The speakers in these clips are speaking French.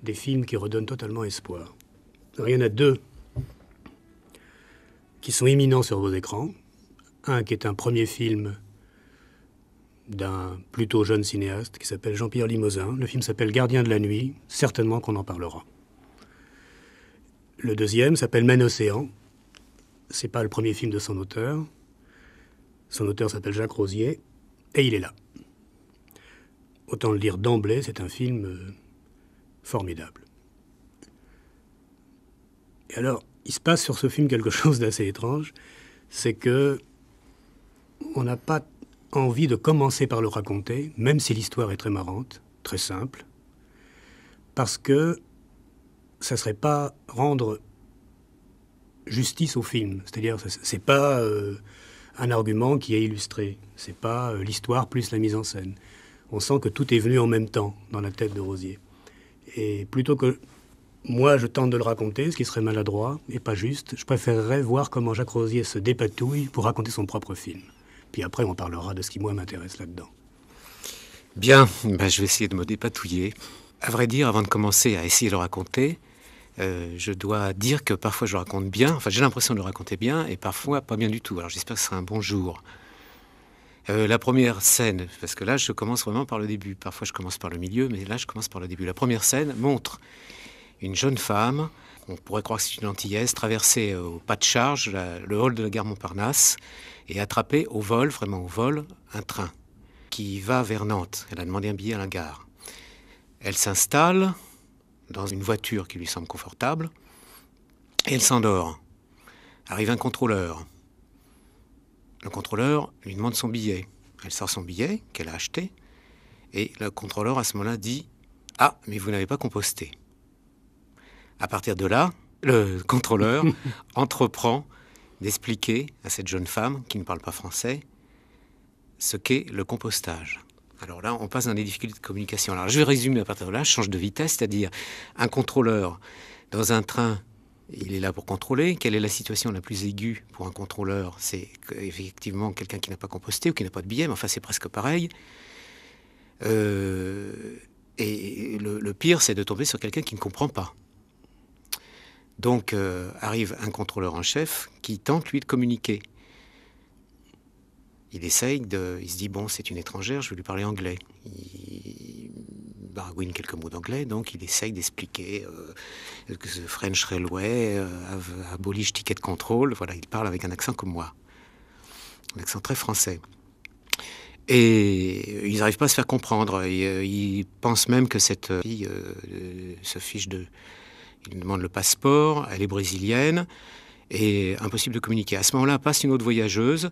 des films qui redonnent totalement espoir. Alors, il y en a deux qui sont éminents sur vos écrans. Un qui est un premier film d'un plutôt jeune cinéaste qui s'appelle Jean-Pierre Limousin. Le film s'appelle Gardien de la nuit. Certainement qu'on en parlera. Le deuxième s'appelle Maine Océan. C'est pas le premier film de son auteur. Son auteur s'appelle Jacques Rosier. Et il est là. Autant le dire d'emblée, c'est un film formidable. Et alors, il se passe sur ce film quelque chose d'assez étrange. C'est que on n'a pas envie de commencer par le raconter, même si l'histoire est très marrante, très simple, parce que ça ne serait pas rendre justice au film. C'est-à-dire, c'est pas un argument qui est illustré. C'est pas l'histoire plus la mise en scène. On sent que tout est venu en même temps dans la tête de Rosier. Et plutôt que moi, je tente de le raconter, ce qui serait maladroit et pas juste, je préférerais voir comment Jacques Rosier se dépatouille pour raconter son propre film. Puis après, on parlera de ce qui, moi, m'intéresse là-dedans. Bien, je vais essayer de me dépatouiller. À vrai dire, avant de commencer à essayer de le raconter, je dois dire que parfois je le raconte bien, enfin j'ai l'impression de le raconter bien, et parfois pas bien du tout. Alors j'espère que ce sera un bon jour. La première scène, parce que là je commence vraiment par le début. Parfois je commence par le milieu, mais là je commence par le début. La première scène montre une jeune femme, on pourrait croire que c'est une Antillaise, traverser au pas de charge le hall de la gare Montparnasse et attraper au vol, vraiment au vol, un train qui va vers Nantes. Elle a demandé un billet à la gare. Elle s'installe dans une voiture qui lui semble confortable et elle s'endort. Arrive un contrôleur. Le contrôleur lui demande son billet. Elle sort son billet qu'elle a acheté et le contrôleur à ce moment-là dit « Ah, mais vous n'avez pas composté ». À partir de là, le contrôleur entreprend d'expliquer à cette jeune femme qui ne parle pas français ce qu'est le compostage. Alors là, on passe dans des difficultés de communication. Alors je vais résumer à partir de là, je change de vitesse, c'est-à-dire un contrôleur dans un train, il est là pour contrôler. Quelle est la situation la plus aiguë pour un contrôleur? C'est effectivement quelqu'un qui n'a pas composté ou qui n'a pas de billet, mais enfin c'est presque pareil. Et le pire, c'est de tomber sur quelqu'un qui ne comprend pas. Donc arrive un contrôleur en chef qui tente, lui, de communiquer. Il essaye il se dit, bon, c'est une étrangère, je vais lui parler anglais. Il baragouine quelques mots d'anglais, donc il essaye d'expliquer que the French Railway have abolished ticket control. Voilà, il parle avec un accent comme moi. Un accent très français. Et ils n'arrivent pas à se faire comprendre. Ils pensent même que cette fille se fiche de... Il demande le passeport, elle est brésilienne, et impossible de communiquer. À ce moment-là, passe une autre voyageuse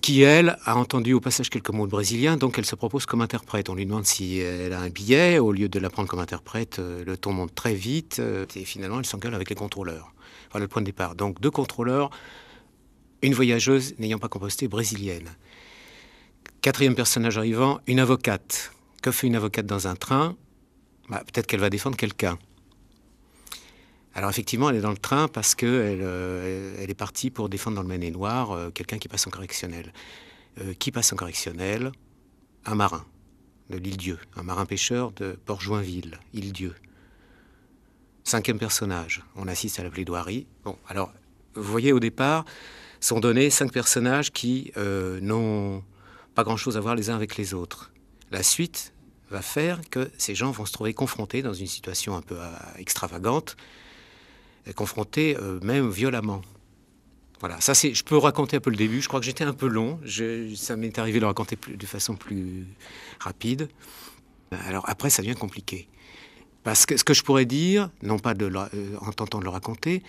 qui, elle, a entendu au passage quelques mots de brésilien, donc elle se propose comme interprète. On lui demande si elle a un billet. Au lieu de la prendre comme interprète, le ton monte très vite, et finalement, elle s'engueule avec les contrôleurs. Voilà le point de départ. Donc, 2 contrôleurs, une voyageuse n'ayant pas composté, brésilienne. 4e personnage arrivant, une avocate. Que fait une avocate dans un train? Peut-être qu'elle va défendre quelqu'un. Alors effectivement, elle est dans le train parce qu'elle est partie pour défendre dans le Maine-et-Loire quelqu'un qui passe en correctionnel. Qui passe en correctionnel? Un marin de l'Île-Dieu, un marin-pêcheur de Port-Joinville, Île-Dieu. 5e personnage, on assiste à la plaidoirie. Bon, alors, vous voyez, au départ, sont donnés 5 personnages qui n'ont pas grand-chose à voir les uns avec les autres. La suite va faire que ces gens vont se trouver confrontés dans une situation un peu extravagante, confrontés même violemment. Voilà, ça je peux raconter un peu le début. Je crois que j'étais un peu long. Ça m'est arrivé de le raconter de façon plus rapide. Alors après, ça devient compliqué. Parce que ce que je pourrais dire, non pas en tentant de le raconter,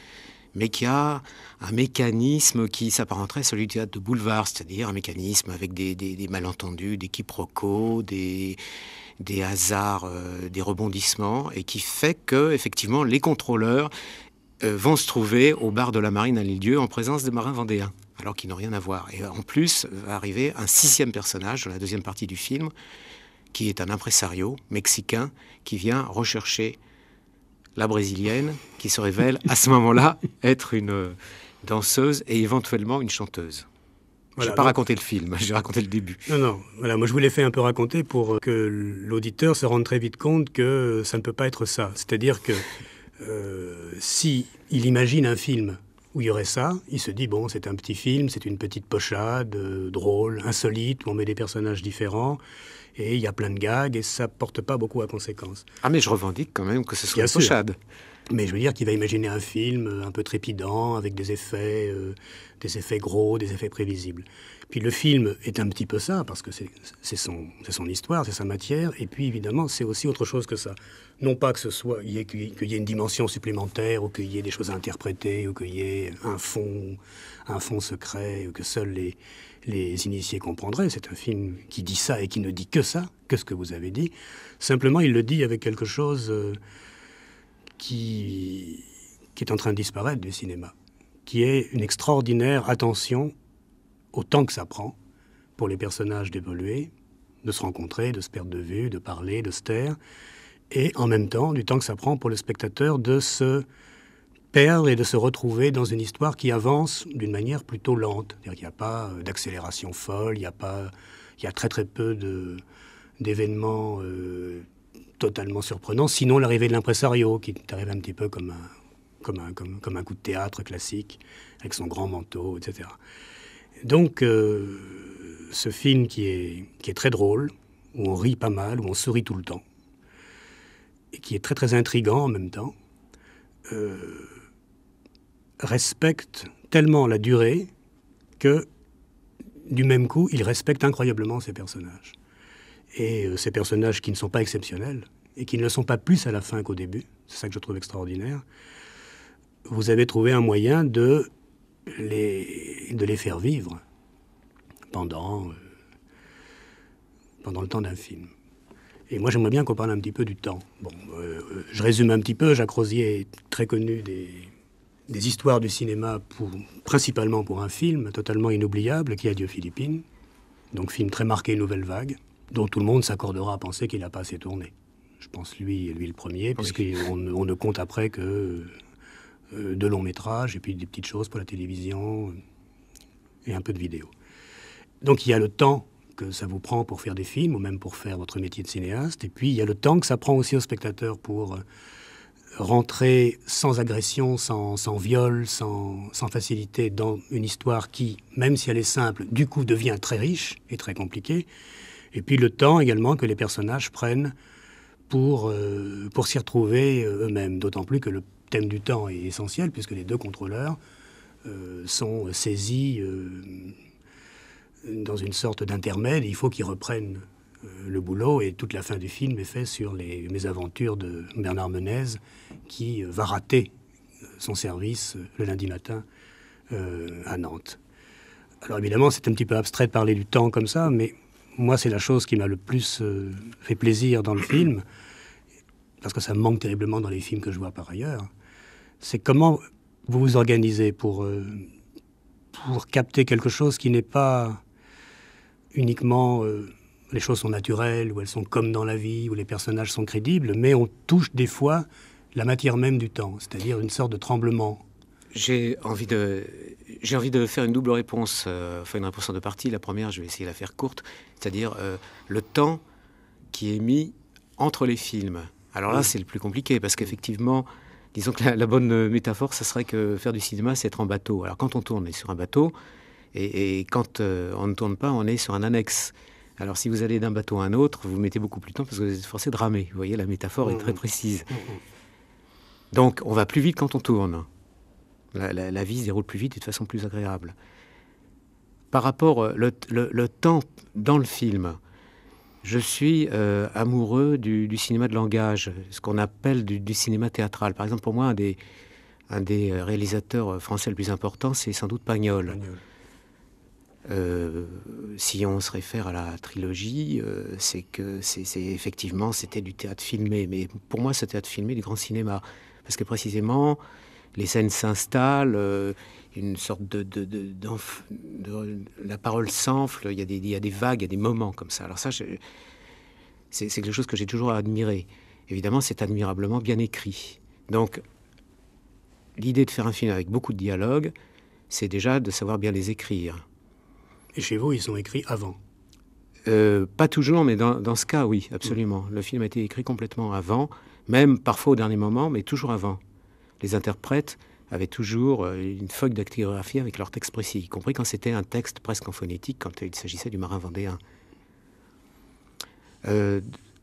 mais qu'il y a un mécanisme qui s'apparenterait à celui du théâtre de boulevard, c'est-à-dire un mécanisme avec des malentendus, des quiproquos, des hasards, des rebondissements, et qui fait que, effectivement, les contrôleurs vont se trouver au bar de la Marine à l'Île-Dieu en présence des marins vendéens, alors qu'ils n'ont rien à voir. Et en plus, va arriver un 6e personnage dans la 2e partie du film, qui est un impresario mexicain qui vient rechercher la brésilienne, qui se révèle à ce moment-là être une danseuse et éventuellement une chanteuse. Voilà, j'ai pas raconté le film, j'ai raconté le début. Non, voilà, moi je vous l'ai fait un peu raconter pour que l'auditeur se rende très vite compte que ça ne peut pas être ça. C'est-à-dire que si il imagine un film où il y aurait ça, il se dit, bon, c'est un petit film, c'est une petite pochade, drôle, insolite, où on met des personnages différents, et il y a plein de gags, et ça porte pas beaucoup à conséquence. Ah, mais je revendique quand même que ce soit une pochade. Mais je veux dire qu'il va imaginer un film un peu trépidant, avec des effets gros, des effets prévisibles. Puis le film est un petit peu ça, parce que c'est son histoire, c'est sa matière, et puis évidemment, c'est aussi autre chose que ça. Non pas que ce soit qu'il y ait une dimension supplémentaire, ou qu'il y ait des choses à interpréter, ou qu'il y ait un fond secret, que seuls les initiés comprendraient. C'est un film qui dit ça et qui ne dit que ça, que ce que vous avez dit. Simplement, il le dit avec quelque chose qui est en train de disparaître du cinéma, qui est une extraordinaire attention au temps que ça prend pour les personnages d'évoluer, de se rencontrer, de se perdre de vue, de parler, de se taire, et en même temps du temps que ça prend pour le spectateur de se perdre et de se retrouver dans une histoire qui avance d'une manière plutôt lente. C'est-à-dire qu'il n'y a pas d'accélération folle, il y a très très peu d'événements totalement surprenants, sinon l'arrivée de l'impresario, qui arrive un petit peu comme un coup de théâtre classique, avec son grand manteau, etc. Donc, ce film qui est très drôle, où on rit pas mal, où on sourit tout le temps, et qui est très très intriguant en même temps, respecte tellement la durée que, du même coup, il respecte incroyablement ses personnages. Et ces personnages qui ne sont pas exceptionnels, et qui ne le sont pas plus à la fin qu'au début, c'est ça que je trouve extraordinaire, vous avez trouvé un moyen de les faire vivre pendant le temps d'un film. Et moi, j'aimerais bien qu'on parle un petit peu du temps. Bon, je résume un petit peu. Jacques Rosier est très connu des histoires du cinéma, principalement pour un film totalement inoubliable, qui est Adieu Philippines. Donc, film très marqué Nouvelle Vague, dont tout le monde s'accordera à penser qu'il n'a pas assez tourné. Je pense lui le premier, oui. Puisqu'on ne compte après que de longs métrages, et puis des petites choses pour la télévision, et un peu de vidéo. Donc il y a le temps que ça vous prend pour faire des films, ou même pour faire votre métier de cinéaste, et puis il y a le temps que ça prend aussi au spectateur pour rentrer sans agression, sans viol, sans facilité dans une histoire qui, même si elle est simple, du coup devient très riche et très compliquée. Et puis le temps également que les personnages prennent pour s'y retrouver eux-mêmes, d'autant plus que le thème du temps est essentiel, puisque les deux contrôleurs sont saisis dans une sorte d'intermède. Il faut qu'ils reprennent le boulot, et toute la fin du film est faite sur les mésaventures de Bernard Menez, qui va rater son service le lundi matin à Nantes. Alors évidemment, c'est un petit peu abstrait de parler du temps comme ça, mais moi, c'est la chose qui m'a le plus fait plaisir dans le film, parce que ça me manque terriblement dans les films que je vois par ailleurs. C'est comment vous vous organisez pour capter quelque chose qui n'est pas uniquement les choses sont naturelles, ou elles sont comme dans la vie, où les personnages sont crédibles, mais on touche des fois la matière même du temps, c'est-à-dire une sorte de tremblement. J'ai envie de faire une double réponse, enfin une réponse en deux parties. La première, je vais essayer de la faire courte, c'est-à-dire le temps qui est mis entre les films. Alors là, c'est le plus compliqué, parce qu'effectivement, disons que la bonne métaphore, ça serait que faire du cinéma, c'est être en bateau. Alors quand on tourne, on est sur un bateau, et quand on ne tourne pas, on est sur un annexe. Alors si vous allez d'un bateau à un autre, vous mettez beaucoup plus de temps, parce que vous êtes forcé de ramer. Vous voyez, la métaphore est très précise. Donc on va plus vite quand on tourne. La vie se déroule plus vite et de façon plus agréable. Par rapport le temps dans le film, je suis amoureux du cinéma de langage, ce qu'on appelle du cinéma théâtral. Par exemple, pour moi, un des réalisateurs français le plus important, c'est sans doute Pagnol. Si on se réfère à la trilogie, c'est que effectivement, c'était du théâtre filmé. Mais pour moi, ce théâtre filmé du grand cinéma. Parce que précisément, les scènes s'installent, une sorte la parole s'enfle, il y a des vagues, il y a des moments comme ça. Alors ça, c'est quelque chose que j'ai toujours admiré. Évidemment, c'est admirablement bien écrit. Donc, l'idée de faire un film avec beaucoup de dialogues, c'est déjà de savoir bien les écrire. Et chez vous, ils sont écrits avant. Pas toujours, mais dans ce cas, oui, absolument. Le film a été écrit complètement avant, même parfois au dernier moment, mais toujours avant. Les interprètes avaient toujours une feuille dactylographie avec leur texte précis, y compris quand c'était un texte presque en phonétique, quand il s'agissait du marin vendéen.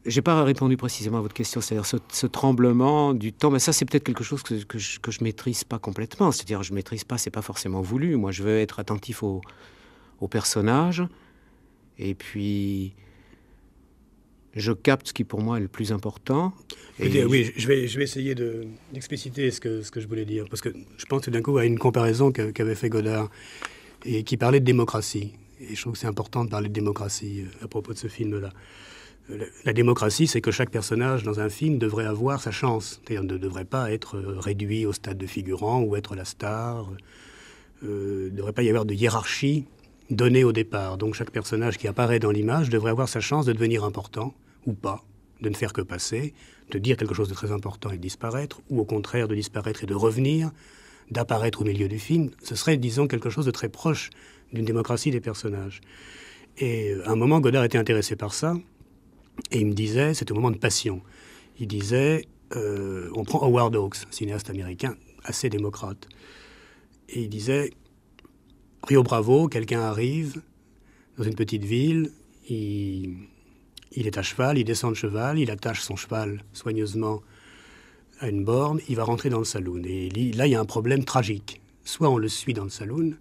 J'ai pas répondu précisément à votre question, c'est-à-dire ce tremblement du temps. Mais ça, c'est peut-être quelque chose que je maîtrise pas complètement. C'est-à-dire, je maîtrise pas, c'est pas forcément voulu. Moi, je veux être attentif aux personnages, et puis je capte ce qui pour moi est le plus important. Oui, je vais essayer d'expliciter ce que je voulais dire, parce que je pense tout d'un coup à une comparaison qu'avait fait Godard et qui parlait de démocratie. Et je trouve que c'est important de parler de démocratie à propos de ce film-là. La démocratie, c'est que chaque personnage dans un film devrait avoir sa chance. C'est-à-dire ne devrait pas être réduit au stade de figurant ou être la star. Il ne devrait pas y avoir de hiérarchie donnée au départ. Donc chaque personnage qui apparaît dans l'image devrait avoir sa chance de devenir important ou pas, de ne faire que passer, de dire quelque chose de très important et de disparaître, ou au contraire de disparaître et de revenir, d'apparaître au milieu du film. Ce serait, disons, quelque chose de très proche d'une démocratie des personnages. Et à un moment, Godard était intéressé par ça. Et il me disait, c'était au moment de Passion, il disait, on prend Howard Hawks, cinéaste américain, assez démocrate. Et il disait, Rio Bravo, quelqu'un arrive dans une petite ville, il est à cheval, il descend de cheval, il attache son cheval soigneusement à une borne, il va rentrer dans le saloon. Et là, il y a un problème tragique. Soit on le suit dans le saloon,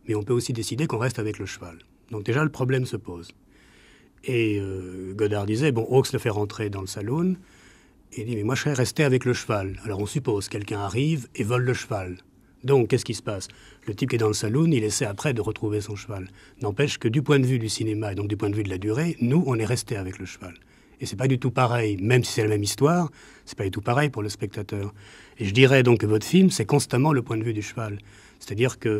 mais on peut aussi décider qu'on reste avec le cheval. Donc déjà, le problème se pose. Et Godard disait, bon, Hawks le fait rentrer dans le saloon, et il dit, mais moi je serais resté avec le cheval. Alors on suppose, quelqu'un arrive et vole le cheval. Donc, qu'est-ce qui se passe? Le type qui est dans le saloon, il essaie après de retrouver son cheval. N'empêche que du point de vue du cinéma, et donc du point de vue de la durée, nous, on est resté avec le cheval. Et c'est pas du tout pareil, même si c'est la même histoire, c'est pas du tout pareil pour le spectateur. Et je dirais donc que votre film, c'est constamment le point de vue du cheval. C'est-à-dire qu'il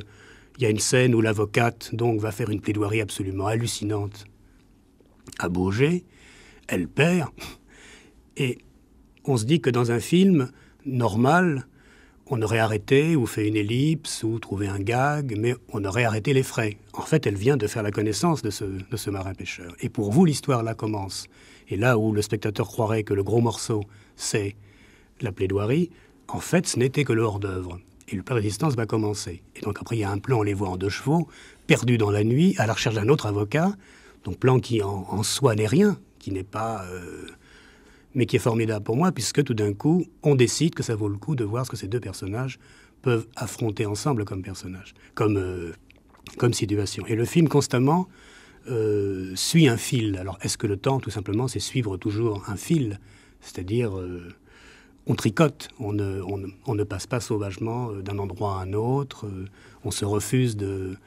y a une scène où l'avocate donc va faire une plaidoirie absolument hallucinante à Bourget, elle perd, et on se dit que dans un film normal, on aurait arrêté ou fait une ellipse ou trouvé un gag, mais on aurait arrêté les frais. En fait, elle vient de faire la connaissance de ce marin-pêcheur. Et pour vous, l'histoire là commence. Et là où le spectateur croirait que le gros morceau, c'est la plaidoirie, en fait, ce n'était que le hors-d'œuvre. Et le plan de résistance va commencer. Et donc après, il y a un plan, on les voit en 2 chevaux, perdus dans la nuit, à la recherche d'un autre avocat. Donc plan qui en soi n'est rien, qui n'est pas... mais qui est formidable pour moi, puisque tout d'un coup, on décide que ça vaut le coup de voir ce que ces 2 personnages peuvent affronter ensemble comme personnages, comme situation. Et le film, constamment, suit un fil. Alors, est-ce que le temps, tout simplement, c'est suivre toujours un fil? C'est-à-dire, on tricote, on ne passe pas sauvagement d'un endroit à un autre, on se refuse de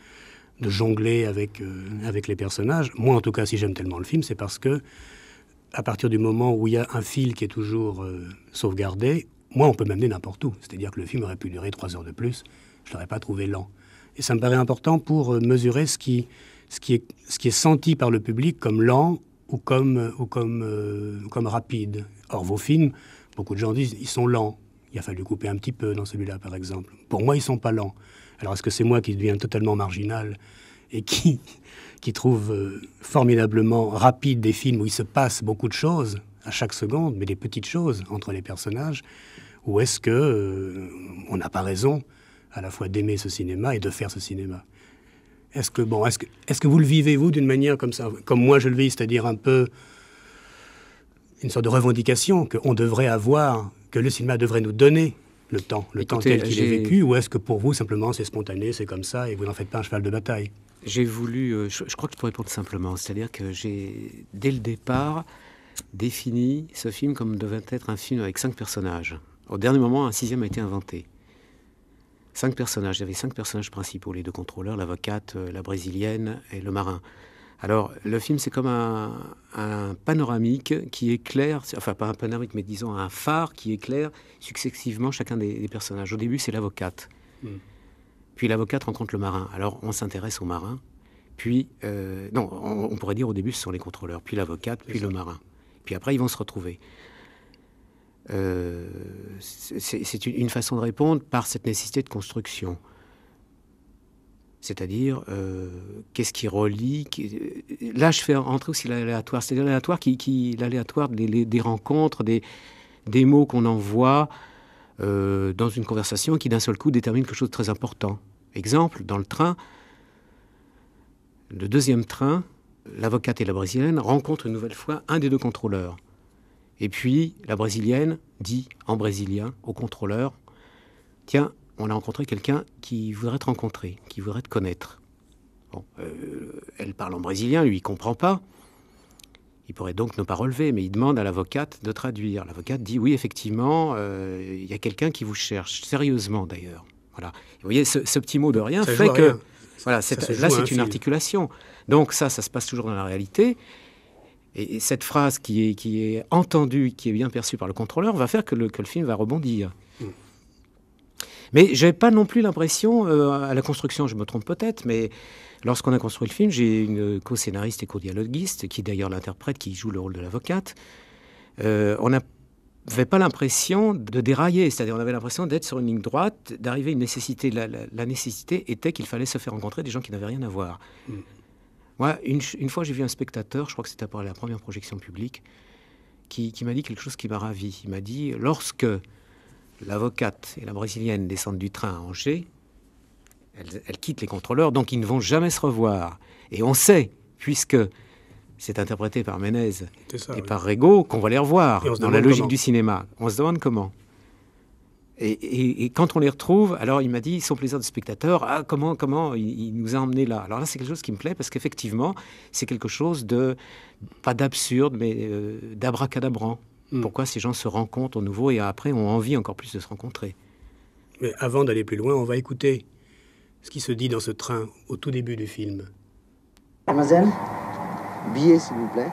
jongler avec les personnages. Moi, en tout cas, si j'aime tellement le film, c'est parce que à partir du moment où il y a un fil qui est toujours sauvegardé, moi, on peut m'amener n'importe où. C'est-à-dire que le film aurait pu durer 3 heures de plus, je ne l'aurais pas trouvé lent. Et ça me paraît important pour mesurer ce qui est senti par le public comme lent ou comme rapide. Or, vos films, beaucoup de gens disent ils sont lents. Il a fallu couper un petit peu dans celui-là, par exemple. Pour moi, ils ne sont pas lents. Alors, est-ce que c'est moi qui deviens totalement marginal et qui trouve formidablement rapide des films où il se passe beaucoup de choses à chaque seconde, mais des petites choses entre les personnages, ou est-ce que on n'a pas raison à la fois d'aimer ce cinéma et de faire ce cinéma? Est-ce que vous le vivez, vous, d'une manière comme ça, comme moi je le vis, c'est-à-dire un peu une sorte de revendication qu'on devrait avoir, que le cinéma devrait nous donner le temps tel qu'il est vécu, ou est-ce que pour vous, simplement, c'est spontané, c'est comme ça, et vous n'en faites pas un cheval de bataille? J'ai voulu, je crois que je peux répondre simplement, c'est-à-dire que j'ai, dès le départ, défini ce film comme devait être un film avec 5 personnages. Au dernier moment, un 6e a été inventé. 5 personnages, il y avait 5 personnages principaux, les 2 contrôleurs, l'avocate, la brésilienne et le marin. Alors, le film, c'est comme un panoramique qui éclaire, enfin pas un panoramique, mais disons un phare qui éclaire successivement chacun des personnages. Au début, c'est l'avocate. Puis l'avocate rencontre le marin. Alors, on s'intéresse au marin. Puis, on pourrait dire au début, ce sont les contrôleurs. Puis l'avocate, puis le marin. Puis après, ils vont se retrouver. C'est une façon de répondre par cette nécessité de construction. C'est-à-dire, qu'est-ce qui relie Là, je fais entrer aussi l'aléatoire. C'est-à-dire l'aléatoire des rencontres, des mots qu'on envoie dans une conversation qui, d'un seul coup, détermine quelque chose de très important. Exemple, dans le train, le deuxième train, l'avocate et la brésilienne rencontrent une nouvelle fois un des deux contrôleurs. Et puis, la brésilienne dit en brésilien au contrôleur, « Tiens, on a rencontré quelqu'un qui voudrait te rencontrer, qui voudrait te connaître. » Bon, elle parle en brésilien, lui, il ne comprend pas. Il pourrait donc ne pas relever, mais il demande à l'avocate de traduire. L'avocate dit, oui, effectivement, il y a quelqu'un qui vous cherche, sérieusement d'ailleurs. Voilà. Vous voyez, ce petit mot de rien ça fait que... Rien. Voilà, là, c'est une articulation. Donc ça se passe toujours dans la réalité. Et cette phrase qui est entendue, qui est bien perçue par le contrôleur, va faire que le film va rebondir. Mais je n'ai pas non plus l'impression, à la construction, je me trompe peut-être, mais lorsqu'on a construit le film, j'ai une co-scénariste et co-dialoguiste, qui d'ailleurs l'interprète, qui joue le rôle de l'avocate. On n'avait pas l'impression de dérailler, c'est-à-dire on avait l'impression d'être sur une ligne droite, d'arriver à une nécessité. La nécessité était qu'il fallait se faire rencontrer des gens qui n'avaient rien à voir. Moi, une fois, j'ai vu un spectateur, je crois que c'était après la première projection publique, qui m'a dit quelque chose qui m'a ravi. Il m'a dit, lorsque l'avocate et la brésilienne descendent du train à Angers, elles quittent les contrôleurs, donc ils ne vont jamais se revoir. Et on sait, puisque c'est interprété par Ménez par Rego, qu'on va les revoir dans la logique du cinéma. On se demande comment. Et quand on les retrouve, alors il m'a dit, son plaisir de spectateur, comment il nous a emmenés là. Alors là, c'est quelque chose qui me plaît, parce qu'effectivement, c'est quelque chose de, pas d'absurde, mais d'abracadabrant. Pourquoi ces gens se rencontrent au nouveau et après ont envie encore plus de se rencontrer. Mais avant d'aller plus loin, on va écouter ce qui se dit dans ce train au tout début du film. Mademoiselle, billet s'il vous plaît.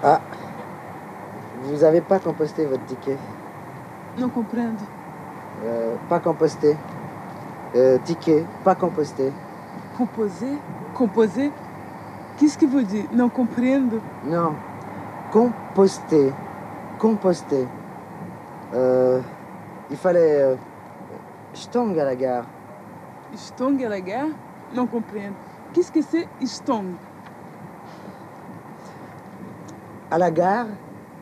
Ah, vous n'avez pas composté votre ticket. Non comprendre. Pas composté. Ticket, pas composté. Composer. Qu'est-ce que vous dites? Non comprendre. Non, composté. Il fallait Stong à la gare. Stong à la gare? Non comprendre. Qu'est-ce que c'est Stong? À la gare,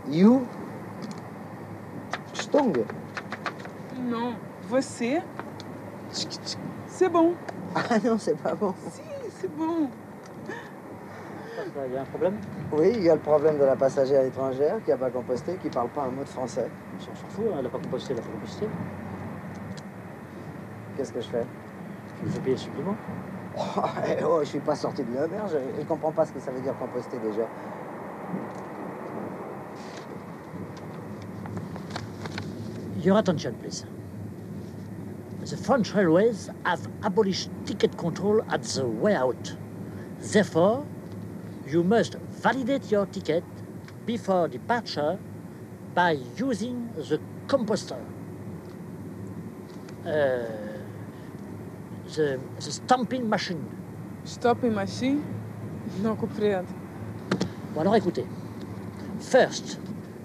you Stong. Non, você. C'est bon. Ah non, c'est pas bon. Si, c'est bon. Il y a un problème? Oui, il y a le problème de la passagère étrangère qui n'a pas composté, qui ne parle pas un mot de français. On s'en fout, elle n'a pas composté, elle a pas composté. Qu'est-ce que je fais? Tu nous fais payer le supplément? Je ne suis pas sorti de l'auberge, je ne comprends pas ce que ça veut dire composter déjà. Your attention, please. The French railways have abolished ticket control at the way out. Therefore, you must validate your ticket before departure by using the composter. The stamping machine. Stamping machine? Non comprendre. Bon, alors écoutez. First,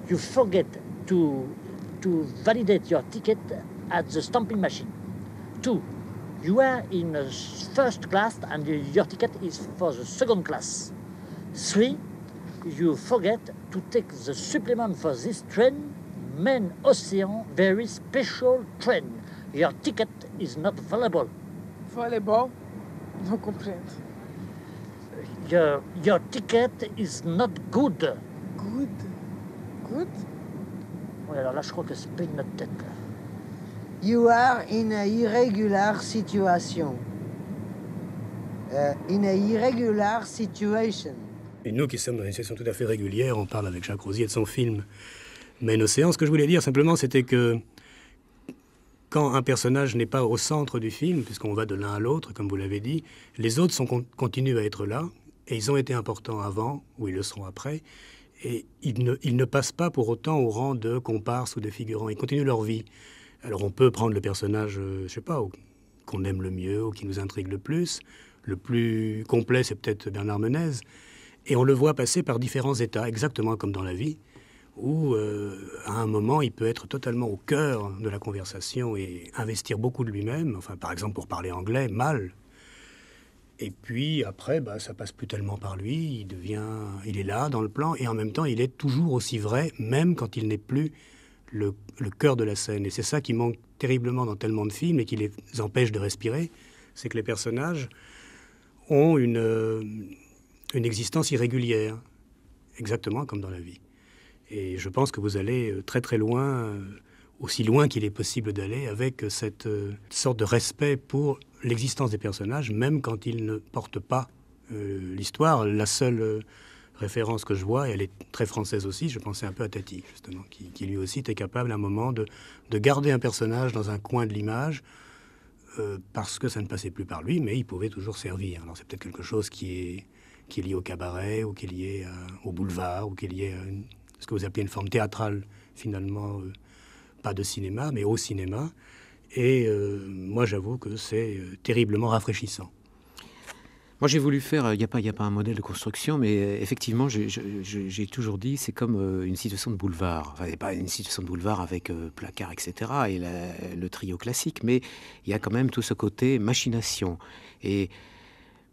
you forget to validate your ticket at the stamping machine. 2, you are in first class and your ticket is for the second class. 3, you forget to take the supplement for this train, Main Ocean, very special train. Your ticket is not valuable. Volleyball? Non comprendre. Your ticket is not good. Good? Oui, alors là, je crois que c'est pas une notre tête. Là. You are in a irregular situation. In a irregular situation. Et nous qui sommes dans une situation tout à fait régulière, on parle avec Jacques Rosier de son film Main Océan. Ce que je voulais dire simplement, c'était que quand un personnage n'est pas au centre du film, puisqu'on va de l'un à l'autre, comme vous l'avez dit, les autres continuent à être là, et ils ont été importants avant, ou ils le seront après, et ils ne passent pas pour autant au rang de comparses ou de figurants. Ils continuent leur vie. Alors on peut prendre le personnage, je sais pas, qu'on aime le mieux, ou qui nous intrigue le plus. Le plus complet, c'est peut-être Bernard Menez. Et on le voit passer par différents états, exactement comme dans la vie, où à un moment il peut être totalement au cœur de la conversation et investir beaucoup de lui-même, enfin par exemple pour parler anglais, mal. Et puis après, ça passe plus tellement par lui, il est là dans le plan et en même temps il est toujours aussi vrai, même quand il n'est plus le cœur de la scène. Et c'est ça qui manque terriblement dans tellement de films et qui les empêche de respirer, c'est que les personnages ont une existence irrégulière, exactement comme dans la vie. Et je pense que vous allez très très loin, aussi loin qu'il est possible d'aller, avec cette sorte de respect pour l'existence des personnages, même quand ils ne portent pas l'histoire. La seule référence que je vois, et elle est très française aussi, je pensais un peu à Tati, justement, qui lui aussi était capable à un moment de garder un personnage dans un coin de l'image, parce que ça ne passait plus par lui, mais il pouvait toujours servir. Alors c'est peut-être quelque chose qui est lié au cabaret, ou qui est lié au boulevard, ou qui est lié à ce que vous appelez une forme théâtrale, finalement, pas de cinéma, mais au cinéma. Et moi, j'avoue que c'est terriblement rafraîchissant. Moi, j'ai voulu faire, il n'y a pas un modèle de construction, mais effectivement, j'ai toujours dit, c'est comme une situation de boulevard. Enfin, pas une situation de boulevard avec placard, etc., et le trio classique, mais il y a quand même tout ce côté machination. Et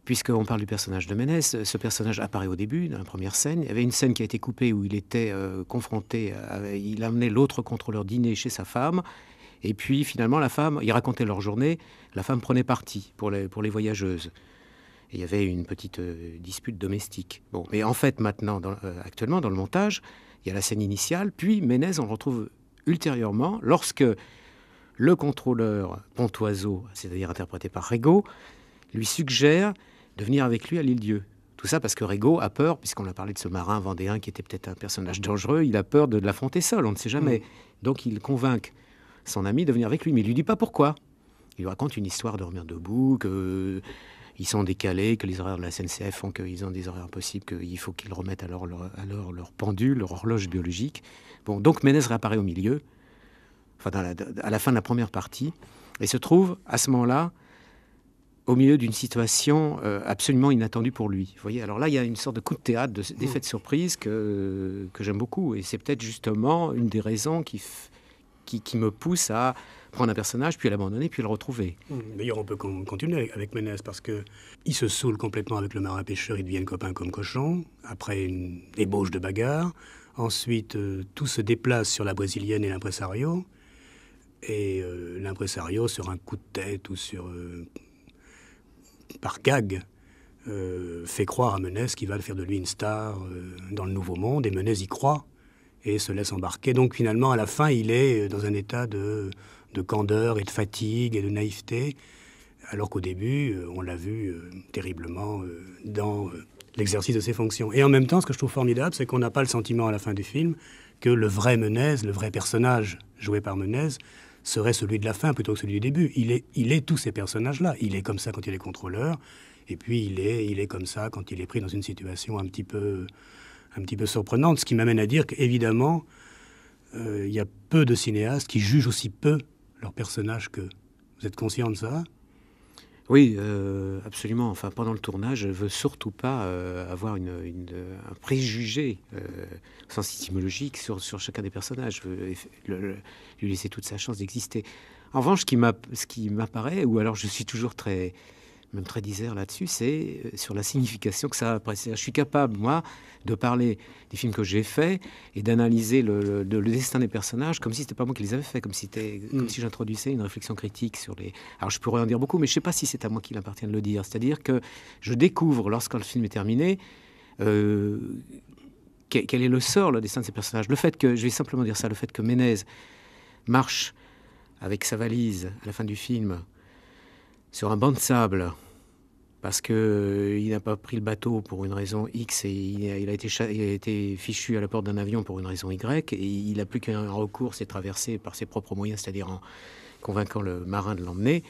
puisqu'on parle du personnage de Ménez, ce personnage apparaît au début, dans la première scène. Il y avait une scène qui a été coupée où il était confronté, il amenait l'autre contrôleur dîner chez sa femme, et puis finalement, la femme, il racontait leur journée, la femme prenait parti pour les voyageuses. Et il y avait une petite dispute domestique. Bon, mais en fait, maintenant, actuellement, dans le montage, il y a la scène initiale, puis Ménez, on le retrouve ultérieurement, lorsque le contrôleur Pontoiseau, c'est-à-dire interprété par Régaud, lui suggère de venir avec lui à l'Île-Dieu. Tout ça parce que Régaud a peur, puisqu'on a parlé de ce marin vendéen qui était peut-être un personnage dangereux, il a peur de l'affronter seul, on ne sait jamais. Donc il convainc son ami de venir avec lui, mais il lui dit pas pourquoi. Il lui raconte une histoire de revenir debout, qu'ils sont décalés, que les horaires de la SNCF font qu'ils ont des horaires impossibles, qu'il faut qu'ils remettent à l'heure leur pendule, leur horloge biologique. Bon, donc Ménez réapparaît au milieu, enfin à la fin de la première partie, et se trouve à ce moment-là au milieu d'une situation absolument inattendue pour lui. Vous voyez, alors là, il y a une sorte de coup de théâtre, d'effet de surprise que j'aime beaucoup. Et c'est peut-être justement une des raisons qui me pousse à prendre un personnage, puis à l'abandonner, puis à le retrouver. D'ailleurs, on peut continuer avec Ménez, parce qu'il se saoule complètement avec le marin-pêcheur, ils deviennent copains comme cochons, après une ébauche de bagarre. Ensuite, tout se déplace sur la brésilienne et l'impresario. Et l'impresario, sur un coup de tête ou par gag, fait croire à Ménez qu'il va faire de lui une star dans le Nouveau Monde, et Ménez y croit et se laisse embarquer. Donc finalement, à la fin, il est dans un état de candeur et de fatigue et de naïveté, alors qu'au début, on l'a vu terriblement dans l'exercice de ses fonctions. Et en même temps, ce que je trouve formidable, c'est qu'on n'a pas le sentiment à la fin du film que le vrai Ménez, le vrai personnage joué par Ménez, serait celui de la fin plutôt que celui du début. Il est tous ces personnages-là. Il est comme ça quand il est contrôleur, et puis il est comme ça quand il est pris dans une situation un petit peu surprenante. Ce qui m'amène à dire qu'évidemment, il y a peu de cinéastes qui jugent aussi peu leurs personnages qu'eux. Vous êtes conscient de ça ? Oui, absolument. Enfin, pendant le tournage, je ne veux surtout pas avoir un préjugé sens étymologique sur chacun des personnages. Je veux lui laisser toute sa chance d'exister. En revanche, ce qui m'apparaît, ou alors je suis toujours très disert là-dessus, c'est sur la signification que ça a après. Je suis capable, moi, de parler des films que j'ai faits et d'analyser le destin des personnages comme si c'était pas moi qui les avais faits, comme si j'introduisais une réflexion critique sur les... Alors je pourrais en dire beaucoup, mais je sais pas si c'est à moi qu'il appartient de le dire. C'est-à-dire que je découvre, lorsque le film est terminé, quel est le sort, le destin de ces personnages. Le fait que, je vais simplement dire ça, le fait que Ménez marche avec sa valise à la fin du film sur un banc de sable, parce qu'il n'a pas pris le bateau pour une raison X et il a été fichu à la porte d'un avion pour une raison Y, et il n'a plus qu'un recours, c'est traverser par ses propres moyens, c'est-à-dire en convainquant le marin de l'emmener.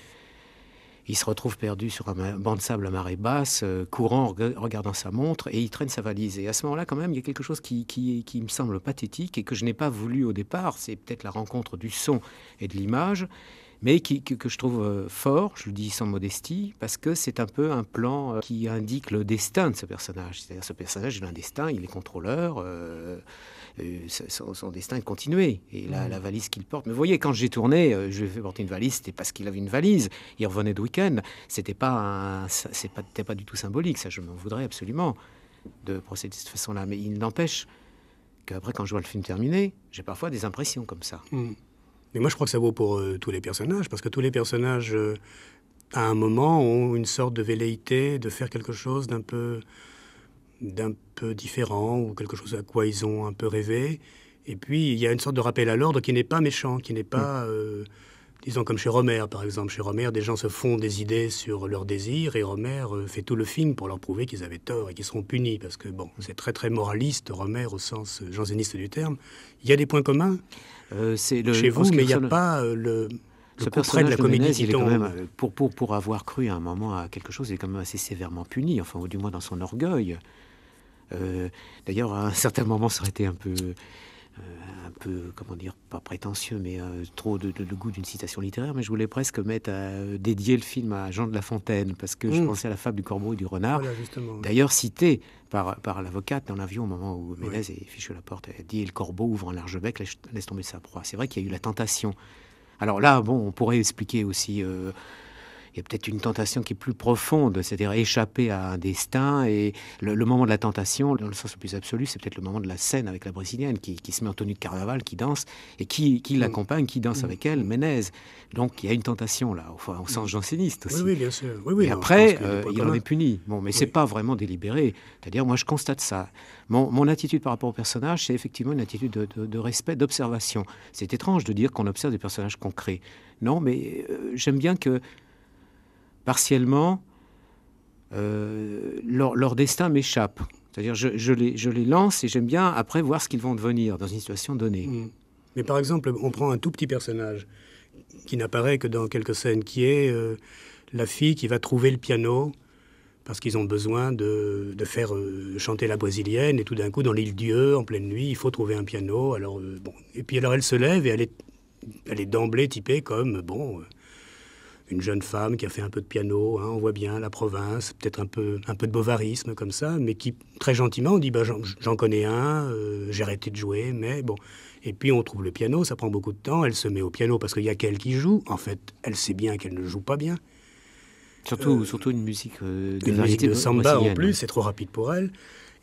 Il se retrouve perdu sur un banc de sable à marée basse, courant, regardant sa montre, et il traîne sa valise. Et à ce moment-là, quand même, il y a quelque chose qui me semble pathétique et que je n'ai pas voulu au départ. C'est peut-être la rencontre du son et de l'image. mais que je trouve fort, je le dis sans modestie, parce que c'est un peu un plan qui indique le destin de ce personnage. C'est-à-dire ce personnage, il a un destin, il est contrôleur, son destin est de continuer. Et la valise qu'il porte... Mais vous voyez, quand j'ai tourné, je lui ai fait porter une valise, c'était parce qu'il avait une valise. Il revenait de week-end. C'était pas du tout symbolique, ça je m'en voudrais absolument de procéder de cette façon-là. Mais il n'empêche qu'après, quand je vois le film terminé, j'ai parfois des impressions comme ça. Mais moi, je crois que ça vaut pour tous les personnages, parce que tous les personnages, à un moment, ont une sorte de velléité de faire quelque chose d'un peu différent, ou quelque chose à quoi ils ont un peu rêvé. Et puis, il y a une sorte de rappel à l'ordre qui n'est pas méchant, qui n'est pas... disons comme chez Rohmer, par exemple. Chez Rohmer, des gens se font des idées sur leurs désirs, et Rohmer fait tout le film pour leur prouver qu'ils avaient tort et qu'ils seront punis, parce que, bon, c'est très, très moraliste, Rohmer, au sens janséniste du terme. Il y a des points communs chez vous, mais il n'y a pas le coup près de la comédie Ménez, qui il est tombe. quand même, pour avoir cru à un moment à quelque chose, il est quand même assez sévèrement puni, enfin, ou du moins dans son orgueil. D'ailleurs, à un certain moment, ça aurait été un peu, comment dire, pas prétentieux, mais trop de goût d'une citation littéraire, mais je voulais presque dédier le film à Jean de La Fontaine, parce que je pensais à la fable du corbeau et du renard, Voilà, justement. d'ailleurs citée par l'avocate dans l'avion au moment où Ménez est fichu à la porte. Elle dit « Et le corbeau ouvre un large bec, laisse tomber sa proie ». C'est vrai qu'il y a eu la tentation. Alors là, bon, on pourrait expliquer aussi... il y a peut-être une tentation qui est plus profonde, c'est-à-dire échapper à un destin. Et le moment de la tentation, dans le sens le plus absolu, c'est peut-être le moment de la scène avec la Brésilienne qui se met en tenue de carnaval, qui danse, et qui l'accompagne, qui danse avec elle, Ménez. Donc il y a une tentation là, au sens janséniste aussi. Oui, bien sûr. Oui, et non, après, je pense il en est puni. Bon, mais c'est pas vraiment délibéré. C'est-à-dire, moi, je constate ça. Mon attitude par rapport au personnage, c'est effectivement une attitude de respect, d'observation. C'est étrange de dire qu'on observe des personnages qu'on crée. Non, mais j'aime bien que partiellement, leur destin m'échappe. C'est-à-dire, je les lance et j'aime bien après voir ce qu'ils vont devenir dans une situation donnée. Mais par exemple, on prend un tout petit personnage qui n'apparaît que dans quelques scènes, qui est la fille qui va trouver le piano parce qu'ils ont besoin de faire chanter la Brésilienne, et tout d'un coup, dans l'île Dieu, en pleine nuit, il faut trouver un piano. Alors, bon. Et puis alors, elle se lève et elle est d'emblée typée comme, une jeune femme qui a fait un peu de piano, on voit bien la province, peut-être un peu de bovarisme comme ça, mais qui très gentiment dit j'en connais un, j'ai arrêté de jouer, mais bon. Et puis on trouve le piano, ça prend beaucoup de temps, elle se met au piano parce qu'il y a qu'elle qui joue. En fait, elle sait bien qu'elle ne joue pas bien. Surtout une musique de samba en plus, c'est trop rapide pour elle.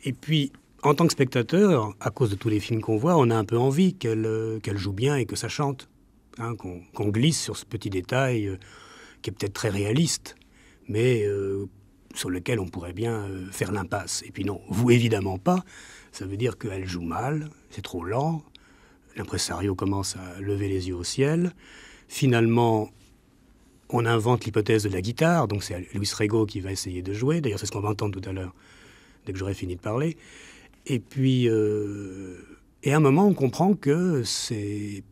Et puis, en tant que spectateur, à cause de tous les films qu'on voit, on a un peu envie qu'elle joue bien et que ça chante, qu'on glisse sur ce petit détail qui est peut-être très réaliste, mais sur lequel on pourrait bien faire l'impasse. Et puis non, vous évidemment pas. Ça veut dire qu'elle joue mal, c'est trop lent. L'impresario commence à lever les yeux au ciel. Finalement, on invente l'hypothèse de la guitare, donc c'est Luis Rego qui va essayer de jouer. D'ailleurs, c'est ce qu'on va entendre tout à l'heure, dès que j'aurai fini de parler. Et puis, et à un moment, on comprend que c'est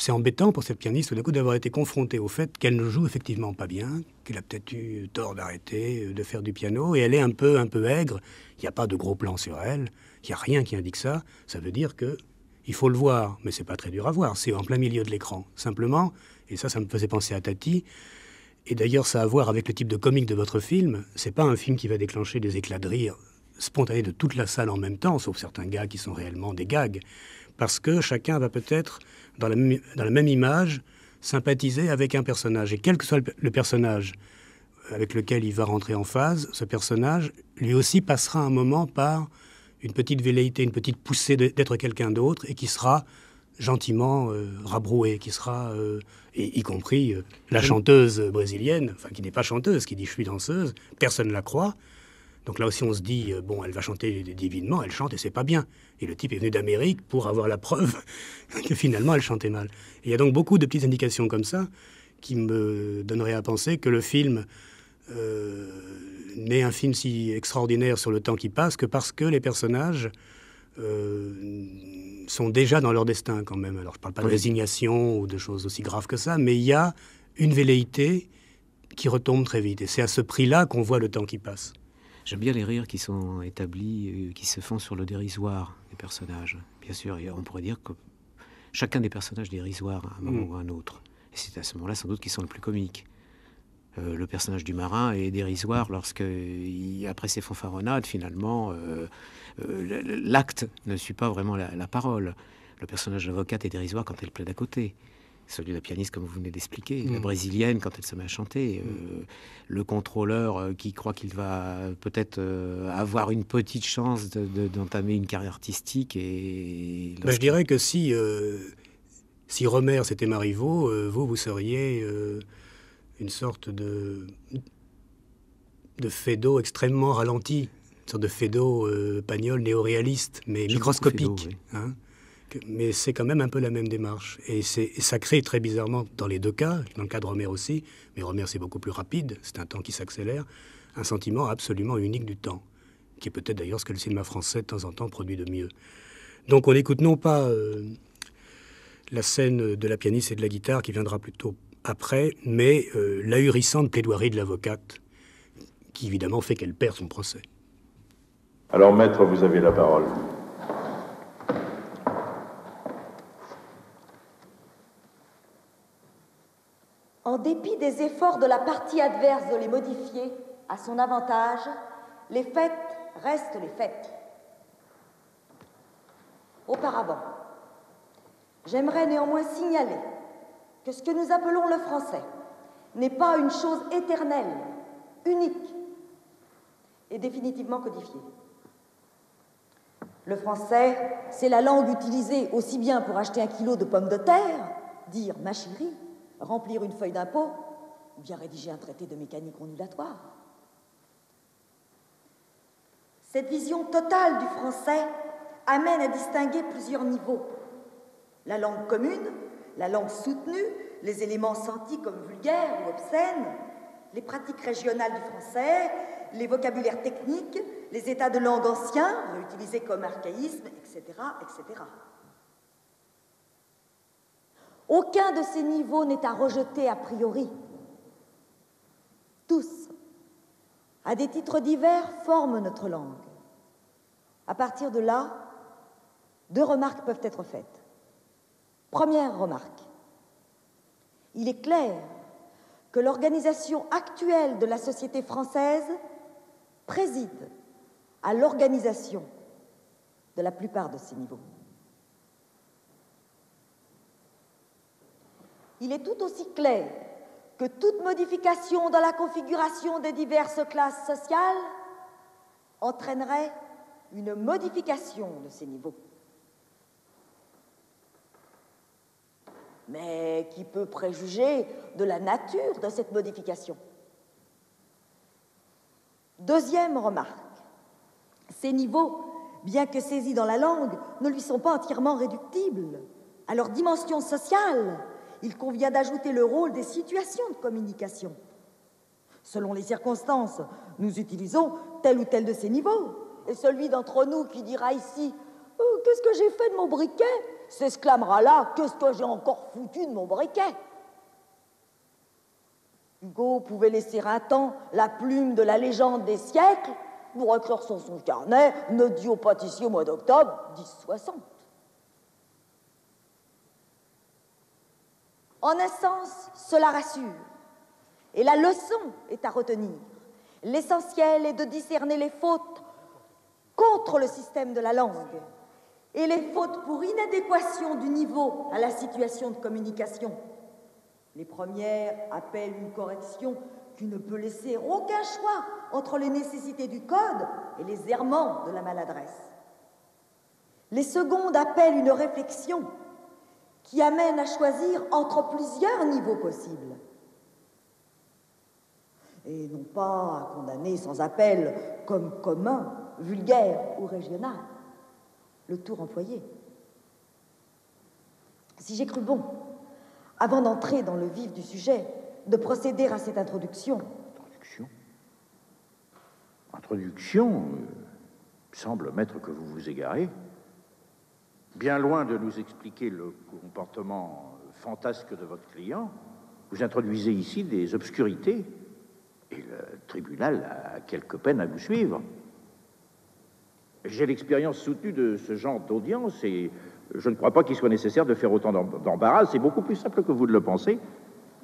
embêtant pour cette pianiste tout d'un coup d'avoir été confrontée au fait qu'elle ne joue effectivement pas bien, qu'elle a peut-être eu tort d'arrêter de faire du piano, et elle est un peu aigre. Il n'y a pas de gros plan sur elle, il n'y a rien qui indique ça. Ça veut dire que il faut le voir, mais c'est pas très dur à voir, c'est en plein milieu de l'écran. Simplement, et ça me faisait penser à Tati, et d'ailleurs ça a à voir avec le type de comique de votre film, c'est pas un film qui va déclencher des éclats de rire spontanés de toute la salle en même temps, sauf certains gags qui sont réellement des gags, parce que chacun va peut-être, dans la même image, sympathiser avec un personnage. Et quel que soit le personnage avec lequel il va rentrer en phase, ce personnage, lui aussi passera un moment par une petite velléité, une petite poussée d'être quelqu'un d'autre, et qui sera gentiment rabroué, qui sera, y compris la chanteuse brésilienne, enfin qui n'est pas chanteuse, qui dit « je suis danseuse », personne ne la croit. Donc là aussi on se dit, elle va chanter divinement, elle chante et c'est pas bien. Et le type est venu d'Amérique pour avoir la preuve que finalement elle chantait mal. Et il y a donc beaucoup de petites indications comme ça qui me donneraient à penser que le film n'est un film si extraordinaire sur le temps qui passe que parce que les personnages sont déjà dans leur destin quand même. Alors je parle pas de résignation ou de choses aussi graves que ça, mais il y a une velléité qui retombe très vite. Et c'est à ce prix-là qu'on voit le temps qui passe. J'aime bien les rires qui sont établis, qui se font sur le dérisoire des personnages. Bien sûr, et on pourrait dire que chacun des personnages est dérisoire à un moment ou à un autre. Et c'est à ce moment-là, sans doute, qu'ils sont le plus comiques. Le personnage du marin est dérisoire lorsque, après ses fanfaronnades, finalement, l'acte ne suit pas vraiment la parole. Le personnage de l'avocate est dérisoire quand elle plaide à côté. Celui de la pianiste, comme vous venez d'expliquer. La brésilienne, quand elle se met à chanter. Le contrôleur qui croit qu'il va peut-être avoir une petite chance d'entamer une carrière artistique. Et je dirais que si Romer c'était Marivaux, vous seriez une sorte de Feydeau extrêmement ralenti, une sorte de Feydeau Pagnol néo-réaliste, mais microscopique. Feydeau, oui. Hein. Mais c'est quand même un peu la même démarche. Et ça crée très bizarrement, dans les deux cas, dans le cas de Romer aussi, mais Romer c'est beaucoup plus rapide, c'est un temps qui s'accélère, un sentiment absolument unique du temps, qui est peut-être d'ailleurs ce que le cinéma français de temps en temps produit de mieux. Donc on écoute non pas la scène de la pianiste et de la guitare qui viendra plutôt après, mais l'ahurissante plaidoirie de l'avocate, qui évidemment fait qu'elle perd son procès. Alors maître, vous avez la parole. En dépit des efforts de la partie adverse de les modifier à son avantage, les faits restent les faits. Auparavant, j'aimerais néanmoins signaler que ce que nous appelons le français n'est pas une chose éternelle, unique et définitivement codifiée. Le français, c'est la langue utilisée aussi bien pour acheter un kilo de pommes de terre, dire « ma chérie », remplir une feuille d'impôt, ou bien rédiger un traité de mécanique ondulatoire. Cette vision totale du français amène à distinguer plusieurs niveaux. La langue commune, la langue soutenue, les éléments sentis comme vulgaires ou obscènes, les pratiques régionales du français, les vocabulaires techniques, les états de langue anciens, réutilisés comme archaïsme, etc., etc. Aucun de ces niveaux n'est à rejeter a priori. Tous, à des titres divers, forment notre langue. À partir de là, deux remarques peuvent être faites. Première remarque, il est clair que l'organisation actuelle de la société française préside à l'organisation de la plupart de ces niveaux. Il est tout aussi clair que toute modification dans la configuration des diverses classes sociales entraînerait une modification de ces niveaux. Mais qui peut préjuger de la nature de cette modification? Deuxième remarque, ces niveaux, bien que saisis dans la langue, ne lui sont pas entièrement réductibles. À leur dimension sociale, il convient d'ajouter le rôle des situations de communication. Selon les circonstances, nous utilisons tel ou tel de ces niveaux. Et celui d'entre nous qui dira ici « Oh, qu'est-ce que j'ai fait de mon briquet ?» s'exclamera là « Qu'est-ce que j'ai encore foutu de mon briquet ?» Hugo pouvait laisser un temps la plume de la légende des siècles pour écrire sur son carnet « Notre au pâtissier au mois d'octobre 1060 ». En un sens, cela rassure. Et la leçon est à retenir. L'essentiel est de discerner les fautes contre le système de la langue et les fautes pour inadéquation du niveau à la situation de communication. Les premières appellent une correction qui ne peut laisser aucun choix entre les nécessités du code et les errements de la maladresse. Les secondes appellent une réflexion qui amène à choisir entre plusieurs niveaux possibles. Et non pas à condamner sans appel comme commun, vulgaire ou régional, le tour employé. Si j'ai cru bon, avant d'entrer dans le vif du sujet, de procéder à cette introduction. Introduction semble, maître, que vous vous égarez. Bien loin de nous expliquer le comportement fantasque de votre client, vous introduisez ici des obscurités, et le tribunal a quelque peine à vous suivre. J'ai l'expérience soutenue de ce genre d'audience, et je ne crois pas qu'il soit nécessaire de faire autant d'embarras. C'est beaucoup plus simple que vous ne le pensez.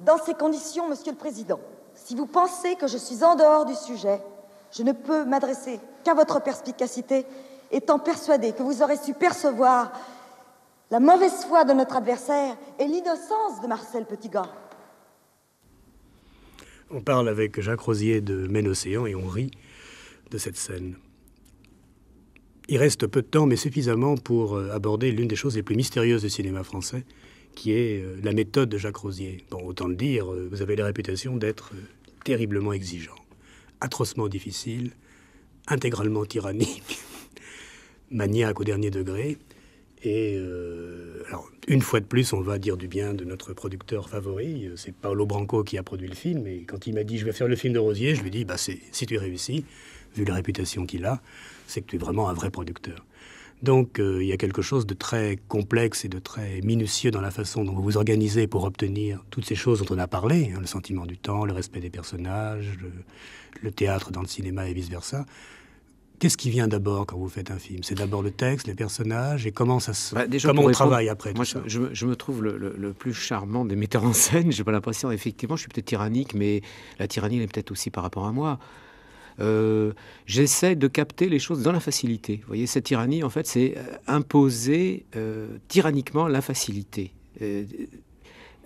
Dans ces conditions, Monsieur le Président, si vous pensez que je suis en dehors du sujet, je ne peux m'adresser qu'à votre perspicacité, étant persuadé que vous aurez su percevoir la mauvaise foi de notre adversaire et l'innocence de Marcel Petitgand. On parle avec Jacques Rosier de Maine-Océan et on rit de cette scène. Il reste peu de temps, mais suffisamment pour aborder l'une des choses les plus mystérieuses du cinéma français, qui est la méthode de Jacques Rosier. Bon, autant le dire, vous avez la réputation d'être terriblement exigeant, atrocement difficile, intégralement tyrannique, maniaque au dernier degré. Et alors, une fois de plus, on va dire du bien de notre producteur favori. C'est Paolo Branco qui a produit le film. Et quand il m'a dit « je vais faire le film de Rosier », je lui ai dit si tu réussis, vu la réputation qu'il a, c'est que tu es vraiment un vrai producteur. Donc, il y a quelque chose de très complexe et de très minutieux dans la façon dont vous vous organisez pour obtenir toutes ces choses dont on a parlé, hein, le sentiment du temps, le respect des personnages, le théâtre dans le cinéma et vice-versa. Qu'est-ce qui vient d'abord quand vous faites un film? C'est d'abord le texte, les personnages, et comment ça se... comment on travaille après tout ça? Je me trouve le plus charmant des metteurs en scène. J'ai pas l'impression, effectivement, je suis peut-être tyrannique, mais la tyrannie, elle est peut-être aussi par rapport à moi. J'essaie de capter les choses dans la facilité. Vous voyez, cette tyrannie, en fait, c'est imposer tyranniquement la facilité.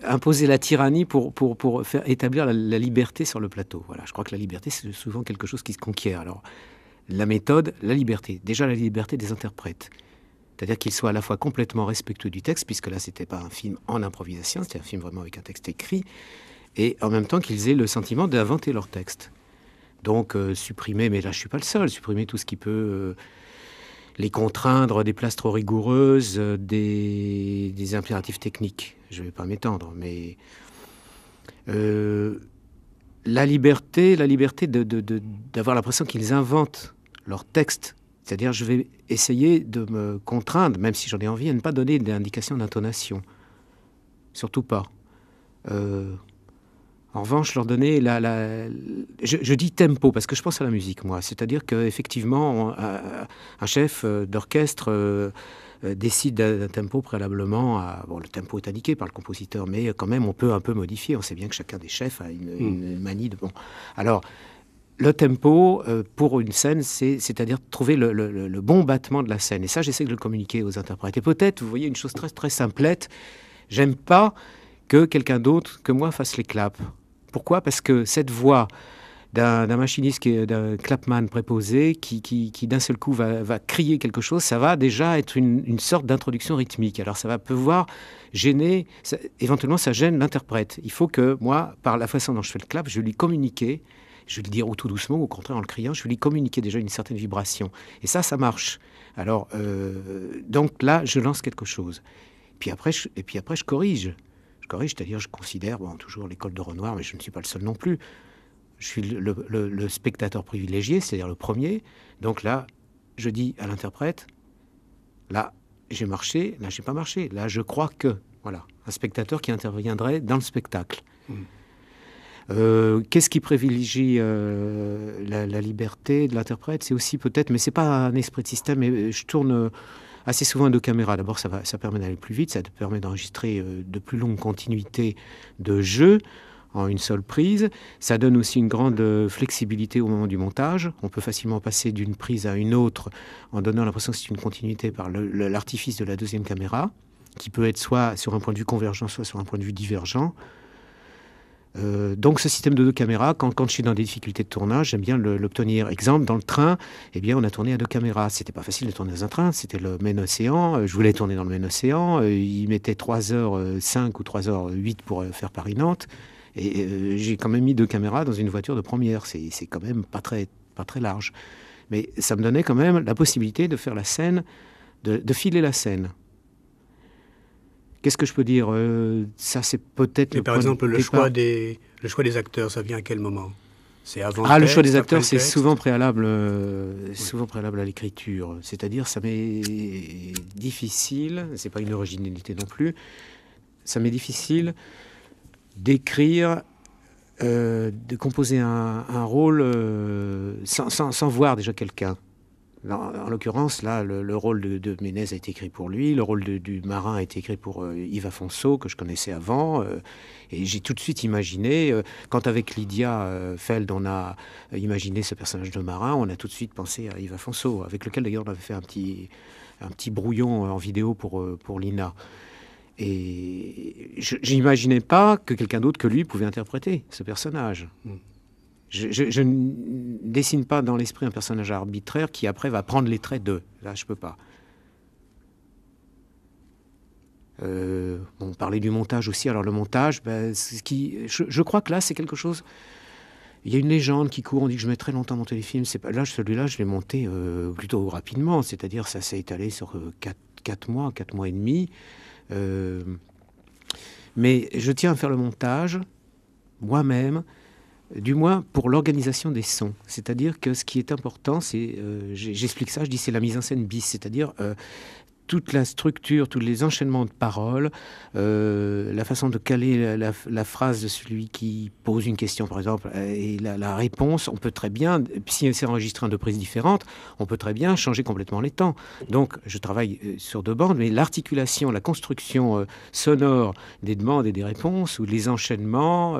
Imposer la tyrannie pour faire établir la liberté sur le plateau. Voilà, je crois que la liberté, c'est souvent quelque chose qui se conquiert. Alors, la méthode, la liberté. Déjà, la liberté des interprètes. C'est-à-dire qu'ils soient à la fois complètement respectueux du texte, puisque là, c'était pas un film en improvisation, c'était un film vraiment avec un texte écrit, et en même temps qu'ils aient le sentiment d'inventer leur texte. Donc, supprimer, mais là, je suis pas le seul, supprimer tout ce qui peut les contraindre, des places trop rigoureuses, des impératifs techniques. Je vais pas m'étendre, mais... La liberté d'avoir l'impression qu'ils inventent leur texte. C'est-à-dire, je vais essayer de me contraindre, même si j'en ai envie, à ne pas donner d'indication d'intonation. Surtout pas. En revanche, leur donner je dis tempo, parce que je pense à la musique, moi. C'est-à-dire qu'effectivement, un chef d'orchestre... décide d'un tempo préalablement. Bon, le tempo est indiqué par le compositeur, mais quand même, on peut un peu modifier. On sait bien que chacun des chefs a une manie de... Bon. Alors, le tempo, pour une scène, c'est-à-dire trouver le bon battement de la scène. Et ça, j'essaie de le communiquer aux interprètes. Et peut-être, vous voyez, une chose très, très simplette, j'aime pas que quelqu'un d'autre que moi fasse les claps. Pourquoi? Parce que cette voix... d'un machiniste, d'un clapman préposé qui d'un seul coup va crier quelque chose, ça va déjà être une sorte d'introduction rythmique. Alors ça va pouvoir gêner, éventuellement ça gêne l'interprète. Il faut que moi, par la façon dont je fais le clap, je lui communiquer, je vais le dire tout doucement, au contraire en le criant, je vais lui communiquer déjà une certaine vibration. Et ça marche. Alors, donc là, je lance quelque chose. Puis après, je corrige. Je corrige, c'est-à-dire je considère, bon, toujours l'école de Renoir, mais je ne suis pas le seul non plus. Je suis le spectateur privilégié, c'est-à-dire le premier. Donc là, je dis à l'interprète, là, j'ai marché, là, j'ai pas marché. Là, je crois que... Voilà, un spectateur qui interviendrait dans le spectacle. Qu'est-ce qui privilégie la liberté de l'interprète? C'est aussi peut-être, mais c'est pas un esprit de système, mais je tourne assez souvent à 2 caméras. D'abord, ça permet d'aller plus vite, ça permet d'enregistrer de plus longues continuités de jeu en une seule prise. Ça donne aussi une grande flexibilité au moment du montage. On peut facilement passer d'une prise à une autre en donnant l'impression que c'est une continuité par l'artifice de la 2e caméra, qui peut être soit sur un point de vue convergent, soit sur un point de vue divergent. Donc ce système de 2 caméras, quand je suis dans des difficultés de tournage, j'aime bien l'obtenir. Exemple, dans le train, eh bien, on a tourné à 2 caméras. C'était pas facile de tourner dans un train, c'était le Maine-Océan. Je voulais tourner dans le Maine-Océan. Il mettait 3h05 ou 3h08 pour faire Paris-Nantes. Et j'ai quand même mis 2 caméras dans une voiture de première. C'est quand même pas très large. Mais ça me donnait quand même la possibilité de faire la scène, de filer la scène. Qu'est-ce que je peux dire? Ça, c'est peut-être... Par exemple, le choix des acteurs, ça vient à quel moment? C'est avant le choix des acteurs, c'est souvent préalable à l'écriture. C'est-à-dire, ça m'est difficile, c'est pas une originalité non plus, ça m'est difficile d'écrire, de composer un rôle sans voir déjà quelqu'un. En l'occurrence, là, le rôle de Ménez a été écrit pour lui, le rôle du marin a été écrit pour Yves Afonso, que je connaissais avant, et j'ai tout de suite imaginé, quand avec Lydia Feld, on a imaginé ce personnage de marin, on a tout de suite pensé à Yves Afonso, avec lequel d'ailleurs on avait fait un petit brouillon en vidéo pour l'INA. Et je n'imaginais pas que quelqu'un d'autre que lui pouvait interpréter ce personnage. Je ne dessine pas dans l'esprit un personnage arbitraire qui après va prendre les traits d'eux. Là, je peux pas. On parlait du montage aussi. Alors le montage, je crois que là, c'est quelque chose... Il y a une légende qui court, on dit que je mets très longtemps à monter les films. Là, celui-là, je l'ai monté plutôt rapidement. C'est-à-dire, ça s'est étalé sur 4 mois et demi. Mais je tiens à faire le montage moi-même, du moins pour l'organisation des sons. C'est-à-dire que ce qui est important, c'est, j'explique ça, je dis c'est la mise en scène bis, c'est-à-dire toute la structure, tous les enchaînements de paroles, la façon de caler la phrase de celui qui pose une question, par exemple, et la réponse, on peut très bien, si c'est enregistré en 2 prises différentes, on peut très bien changer complètement les temps. Donc, je travaille sur 2 bandes, mais l'articulation, la construction sonore des demandes et des réponses, ou les enchaînements,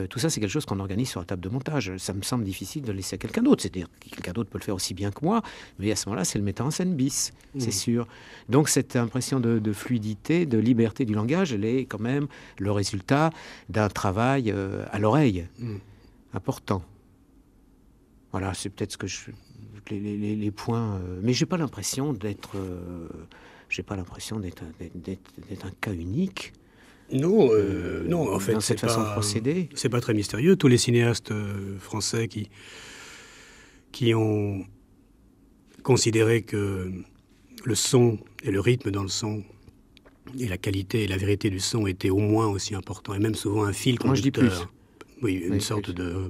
tout ça, c'est quelque chose qu'on organise sur la table de montage. Ça me semble difficile de le laisser à quelqu'un d'autre. C'est-à-dire que quelqu'un d'autre peut le faire aussi bien que moi, mais à ce moment-là, c'est le metteur en scène bis, c'est sûr. Donc cette impression de fluidité, de liberté du langage, elle est quand même le résultat d'un travail à l'oreille important. Voilà, c'est peut-être ce que les points. Mais j'ai pas l'impression d'être un cas unique. Non, en fait, dans cette façon de procéder. C'est pas très mystérieux. Tous les cinéastes français qui ont considéré que le son et le rythme dans le son et la qualité et la vérité du son étaient au moins aussi importants, et même souvent un fil conducteur. Moi, je dis plus. Oui, une sorte de...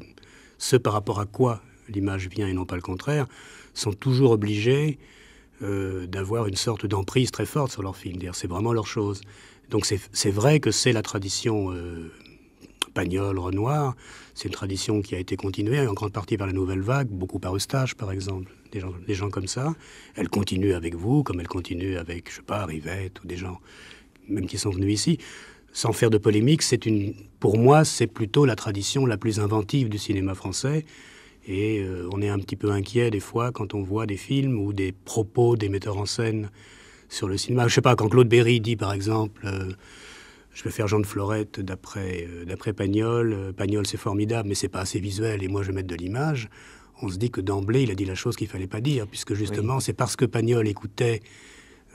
Ce par rapport à quoi l'image vient et non pas le contraire, sont toujours obligés d'avoir une sorte d'emprise très forte sur leur film. C'est vraiment leur chose. Donc c'est vrai que c'est la tradition Pagnol, Renoir, c'est une tradition qui a été continuée en grande partie par la Nouvelle Vague, beaucoup par Eustache par exemple, des gens comme ça. Elle continue avec vous, comme elle continue avec, je sais pas, Rivette ou des gens même qui sont venus ici. Sans faire de polémique, pour moi, c'est plutôt la tradition la plus inventive du cinéma français. Et on est un petit peu inquiet des fois quand on voit des films ou des propos des metteurs en scène sur le cinéma. Je sais pas, quand Claude Berry dit par exemple... je vais faire Jean de Florette d'après Pagnol. Pagnol, c'est formidable, mais c'est pas assez visuel, et moi, je vais mettre de l'image. On se dit que d'emblée, il a dit la chose qu'il fallait pas dire, puisque justement, c'est parce que Pagnol écoutait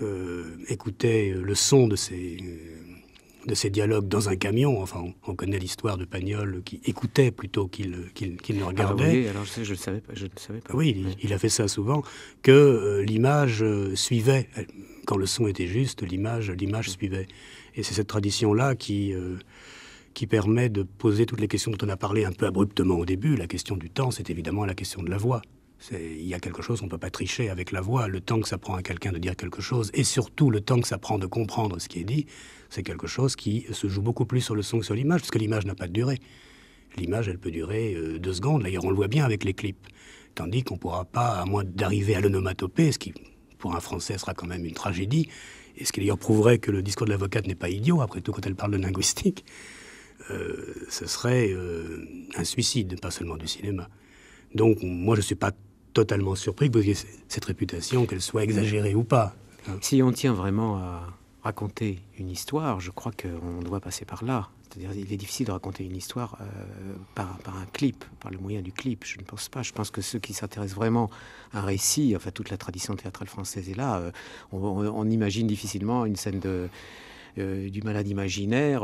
le son de ces dialogues dans un camion. Enfin, on connaît l'histoire de Pagnol qui écoutait plutôt qu'il ne regardait. Ah oui, alors je ne savais pas. Oui, il a fait ça souvent, que l'image suivait. Quand le son était juste, l'image suivait. Et c'est cette tradition-là qui permet de poser toutes les questions dont on a parlé un peu abruptement au début. La question du temps, c'est évidemment la question de la voix. Il y a quelque chose, on ne peut pas tricher avec la voix. Le temps que ça prend à quelqu'un de dire quelque chose, et surtout le temps que ça prend de comprendre ce qui est dit, c'est quelque chose qui se joue beaucoup plus sur le son que sur l'image, parce que l'image n'a pas de durée. L'image, elle peut durer 2 secondes. D'ailleurs, on le voit bien avec les clips. Tandis qu'on ne pourra pas, à moins d'arriver à l'onomatopée, ce qui, pour un Français, sera quand même une tragédie, et ce qui d'ailleurs prouverait que le discours de l'avocate n'est pas idiot, après tout, quand elle parle de linguistique, ce serait un suicide, pas seulement du cinéma. Donc, moi, je ne suis pas totalement surpris que vous ayez cette réputation, qu'elle soit exagérée ou pas. Si on tient vraiment à raconter une histoire, je crois qu'on doit passer par là. C'est-à-dire, il est difficile de raconter une histoire par un clip, par le moyen du clip. Je ne pense pas. Je pense que ceux qui s'intéressent vraiment à un récit, enfin toute la tradition théâtrale française est là. On imagine difficilement une scène du malade imaginaire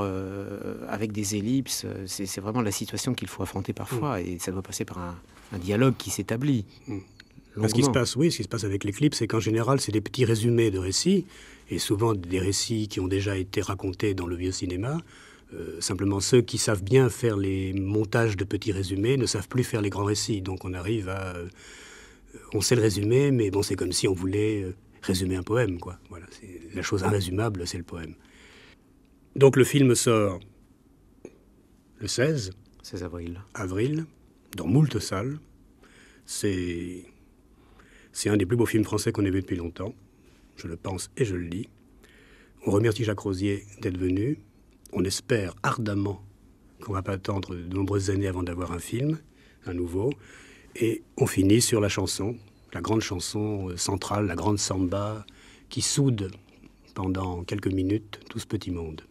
avec des ellipses. C'est vraiment la situation qu'il faut affronter parfois, et ça doit passer par un dialogue qui s'établit. Ce qui se passe avec les clips, c'est qu'en général, c'est des petits résumés de récits, et souvent des récits qui ont déjà été racontés dans le vieux cinéma. Simplement, ceux qui savent bien faire les montages de petits résumés ne savent plus faire les grands récits. Donc on arrive à... on sait le résumé, mais bon, c'est comme si on voulait résumer un poème, quoi. Voilà, la chose irrésumable, c'est le poème. Donc le film sort le 16 avril, dans moult salles. C'est C'est un des plus beaux films français qu'on ait vu depuis longtemps. Je le pense et je le dis. On remercie Jacques Rosier d'être venu. On espère ardemment qu'on ne va pas attendre de nombreuses années avant d'avoir un film, un nouveau. Et on finit sur la chanson, la grande chanson centrale, la grande samba, qui soude pendant quelques minutes tout ce petit monde.